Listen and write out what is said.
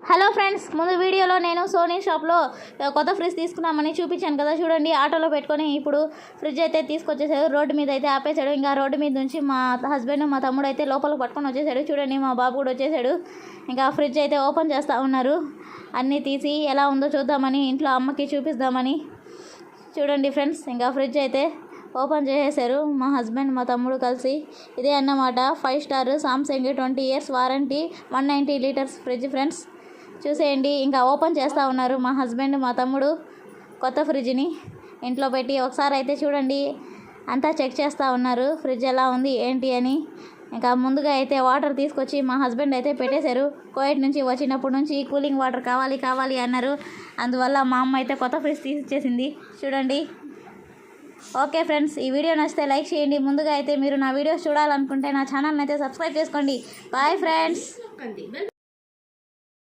Hello friends, ముందు వీడియోలో నేను సోనీ షాప్లో కొత్త ఫ్రిడ్జ్ తీసుకున్నామని చూపించాను కదా. చూడండి, ఆటోలో పెట్టుకొని ఇప్పుడు ఫ్రిడ్జ్ అయితే తీసుకొచ్చేసాడు. రోడ్డు మీద అయితే ఆపేశాడు. ఇంకా రోడ్డు మీద నుంచి మా హస్బెండ్ మా తమ్ముడు అయితే లోపలికి పట్టుకొని వచ్చేసాడు. చూడండి, మా బాబు కూడా వచ్చేసాడు. ఇంకా ఫ్రిడ్జ్ అయితే ఓపెన్ చేస్తూ ఉన్నారు. అన్నీ తీసి ఎలా ఉందో చూద్దామని, ఇంట్లో అమ్మకి చూపిద్దామని. చూడండి ఫ్రెండ్స్, ఇంకా ఫ్రిడ్జ్ అయితే ఓపెన్ చేసేసారు మా హస్బెండ్ మా తమ్ముడు కలిసి. ఇదే అన్నమాట 5 star Samsung 20 years warranty 190 litres fridge friends. చూసేయండి, ఇంకా ఓపెన్ చేస్తూ ఉన్నారు మా హస్బెండ్ మా తమ్ముడు కొత్త ఫ్రిడ్జ్ని ఇంట్లో పెట్టి. ఒకసారి అయితే చూడండి, అంతా చెక్ చేస్తూ ఉన్నారు ఫ్రిడ్జ్ ఎలా ఉంది ఏంటి అని. ఇంకా ముందుగా అయితే వాటర్ తీసుకొచ్చి మా హస్బెండ్ అయితే పెట్టేశారు. కోయట్ నుంచి వచ్చినప్పటి నుంచి కూలింగ్ వాటర్ కావాలి అన్నారు. అందువల్ల మా అమ్మ అయితే కొత్త ఫ్రిడ్జ్ తీసిచ్చేసింది. చూడండి. ఓకే ఫ్రెండ్స్, ఈ వీడియో నచ్చితే లైక్ చేయండి. ముందుగా అయితే మీరు నా వీడియోస్ చూడాలనుకుంటే నా ఛానల్ని అయితే సబ్స్క్రైబ్ చేసుకోండి. Bye friends.